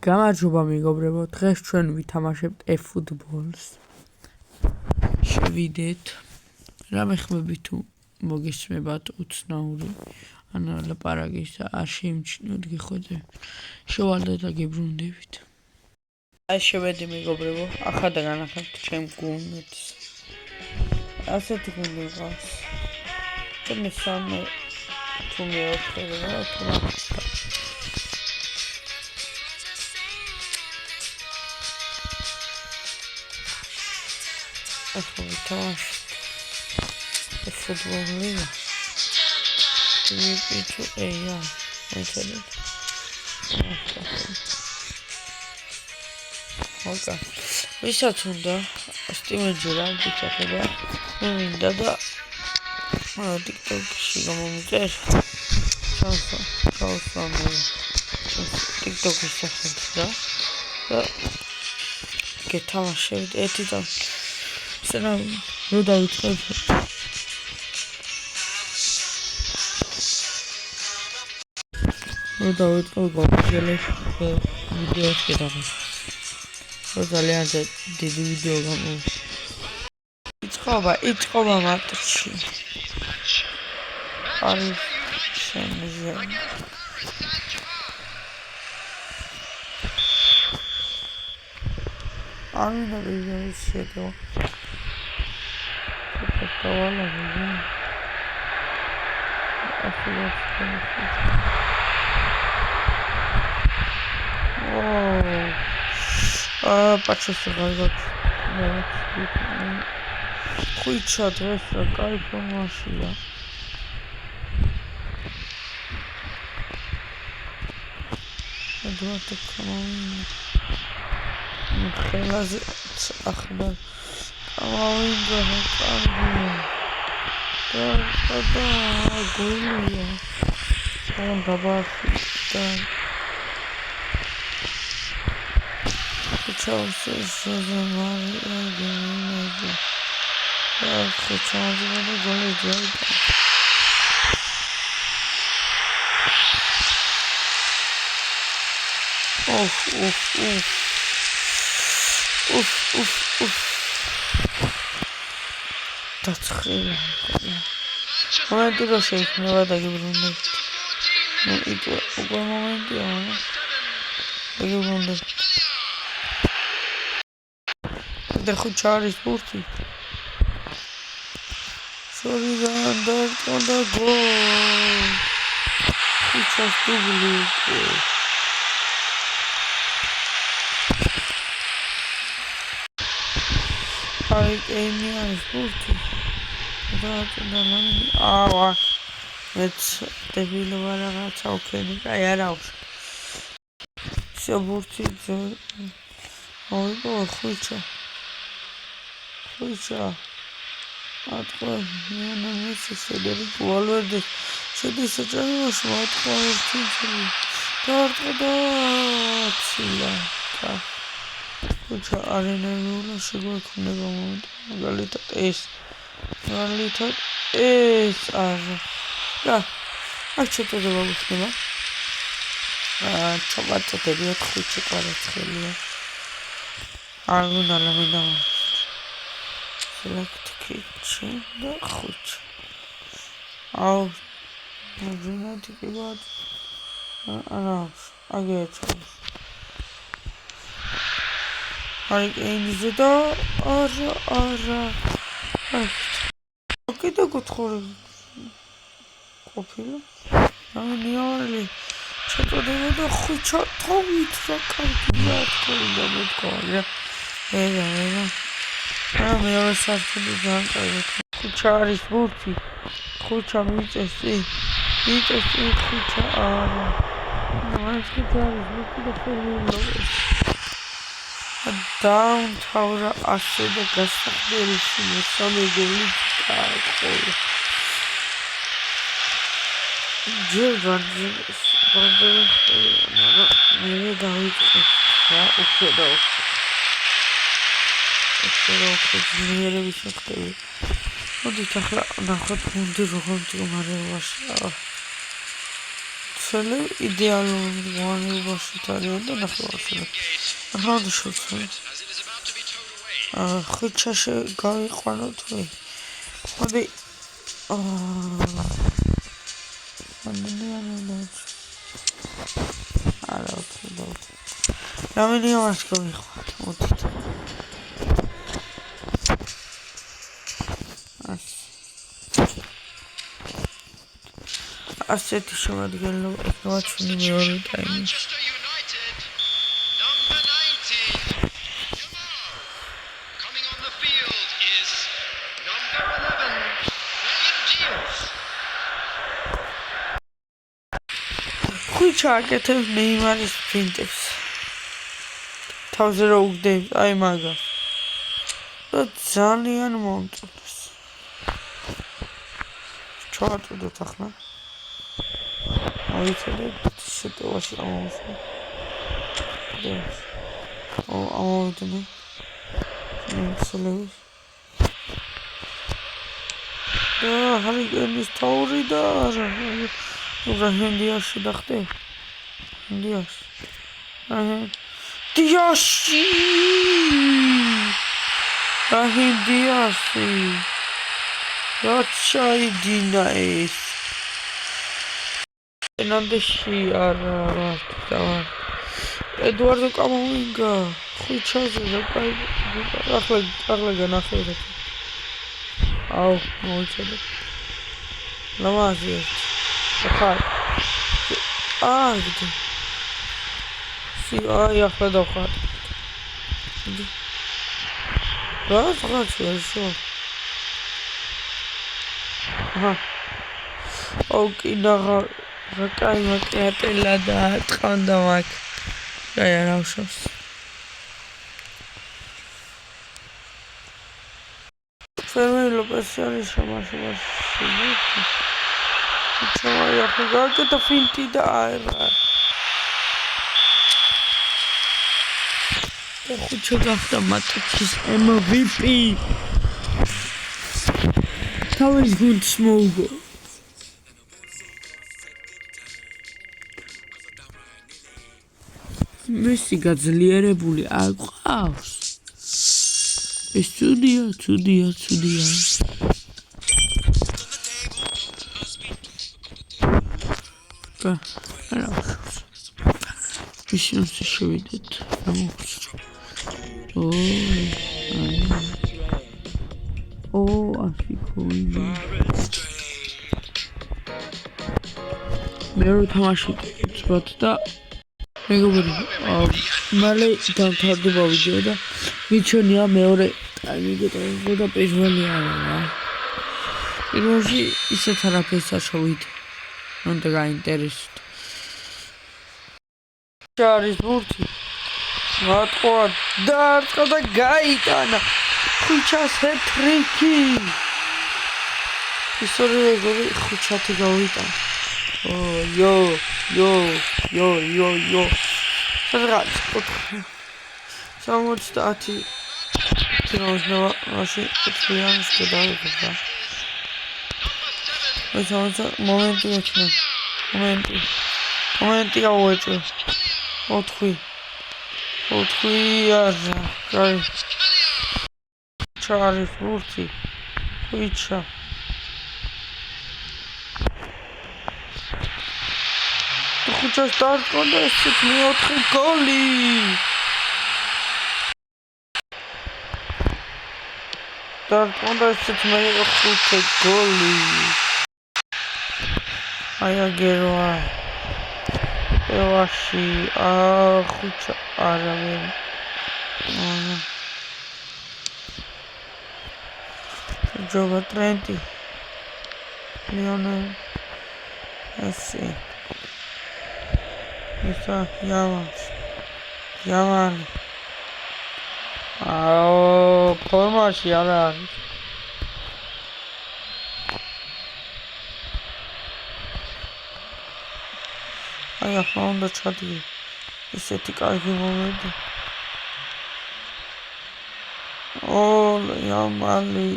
გამარჯობა მეგობრებო, დღეს ჩვენ ვითამაშებთ eFootball-ს. შევიდეთ. რამე ხმები თუ მოგესმებათ უცნაური, ან ლაპარაკის არ შეიმჩნევთ გიხოძე. შევალდეთ და გებრუნდებით. აი შევედი მეგობრებო, ახლა განახართ ჩემ გუნდს. ასეთი გუნდი ყავს. ჩემი სამე თუ მეოთხე რა ახლა ვითამაშებთ eFootball-ი. AI მეცადეთ. ოკა. ვისაც უნდა სტიმენჯერ არ გიჩახება. მე მინდა და TikTok-ში გამომიწერ. ჩავსვამე TikTok-ის სახელით და გეთამაშებთ ერთი და სერა რო დავიწყებ გოგოლეს ვიდეოს გადაღება. ძალიან დიდი ვიდეო იწყობა მარტში. არის შემიძლია. ამინდა ვიდეოს შეგო. Patrzcie bardzo. Chuj dress, jaka informacja. Dwa te kamałiny. Chyba achbar. Kamałinga, gulia. On babasi. Chciał się zamówić. Chciał żeby go lepiej. Tatskhila. Momenty do się nie wada gibrundi. No i to ugo momenty ona. Gibrundi. Da chuchari spurti. Sorry da go. Chuchas dubli. Ai eni spurti. Da lani. Wa. Met devilo vara chaukeni. Ai araus. Spurti. Oi go chucha. Atqo ნემისი შედერი გვალვერდი შედის საჭაროში atqo ერთი წელი და ცილა ხუჩა არენერულა შეგვექნება მომენტ მაგალითად ეს არა და აქ შეტევა გქნება ჩავაწოდები 4 კვადრატელია არ უნდა ლამინდა Select kitchen da khuch. Aw. Mujuna tikibat. Araus. Aget. Ay enze da ara. Akida gotkhore. Qopila. Niarli. Chotodeva da khucha tavit ra kardiya tkorinda metkora. Ega. მე სართული განკარგეთ. ხუჩა არის ბურთი. ხუჩა მიწესი. ხუჩა არა. მას ხუჩა არის ბურთი და ფერმულოვეს. დაუნთავრა ასე და გასახდელი სამე გოლი გააყოლა. ჯერ ბანძები მე დავიწყე რა უხედა მიერების მოხდები. მოდით ახლა ნახოთ გუნდი როგორ მდგომარეობაშია. ნახევარმცველი იდეალურ განმავლობაში არიან და ნახევარმცველი. ნახევარმცველი. ხუჩაში გავიყვანოთ ვი. მოდი. არა, რამინია მას გავიყვანოთ. მოდით. ასეთი შემადგენლობა იქნება ჩვენი მეორე ტაიმი. ხუჩა აკეთებს ნეიმარის ფინტებს. თავზე რა უგდებს, აი მაგას. და ძალიან მომწონს. ჩავატვირთოთ ახლა. ავიცადეთ შეტევაში ამოვსვი. ამოვიდნენ. მცლებს. და ჰარიგენის თაური და არა. ჰინდიაში დახტე. ჰინდიაში. დიაში. ჰინდიაში. რაცა იდინა ეს. ენანდეში არა ვარ. ედუარდო კამოვინგა. ხუჩაზე რა კაი. ახლა განახევდეთ. აუ, მოიცადე. ლამაზია. ხარ. გდი. აი ახლა დავხარ. რა შო. ოკი ნაღა რა კაი მაკიატელა და ტყანდა მაგ. აი არა უშავს. ფერმერი ლოპესი არის შემაშობაში. ჩავაი ახლა გაკეთა ფინტი და არა. ხუჩა გახდა მატჩის MVP. თავის გუნდს მოუგო. მესი გაძლიერებული არ ყავს. ეს ცუდია. არა. ისინი შევიდეთ. ასიკოინი. მე რო თამაში ვწვათ და მეგობრებო, მალე დამთავრდება ვიდეო და მიჩვენია მეორე ტაიმი გეტყვი და პირველი არა. პირველში ისეთ არაფერს არ შევიდე. მანდა გაინტერესდა. არის ბურთი. მატყვა დაარტყა და გაიტანა. ხუჩას ჰეტრიკი. ისორი გოლი ხუჩათი გავიტანა. Yo. სადღაც 70 კილომეტრზე მაშინ ფლიანს გადავიღდა. ეს მომენტი ეჩნა. მომენტი ავეჭე. 4 არა. კაი. ჩარის ბურთი. ხუჩა. ხუჩას დაარტყა ესეთ მეოთხე გოლი. დაარტყა ესეთ მეოთხე გოლი. აი აგერვა. ევაში ხუჩა არა მე. ჯოგა ტრენტი. ლეონელ ესი. Esa llaman. Formashi არა არის. აი ახლა უნდა ჩადიე. ესეთი კარგი მომენტი. იამალი.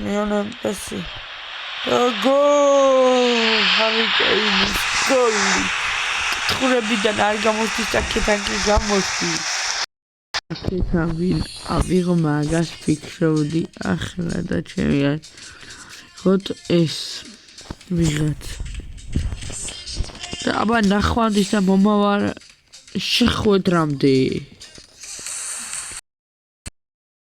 ლეონელ მესი. გოლ! ჰარი კეინის გოლი. კითხურებიდან არ გამოსდის აქედან კი გამოსდის. აქედან ვინ ავიღო მაგას ფიქრობდი ახლა და ჩემი ხოთ ეს ვიღაც. და აბა ნახვამდის და მომავარ შეხვედრამდე.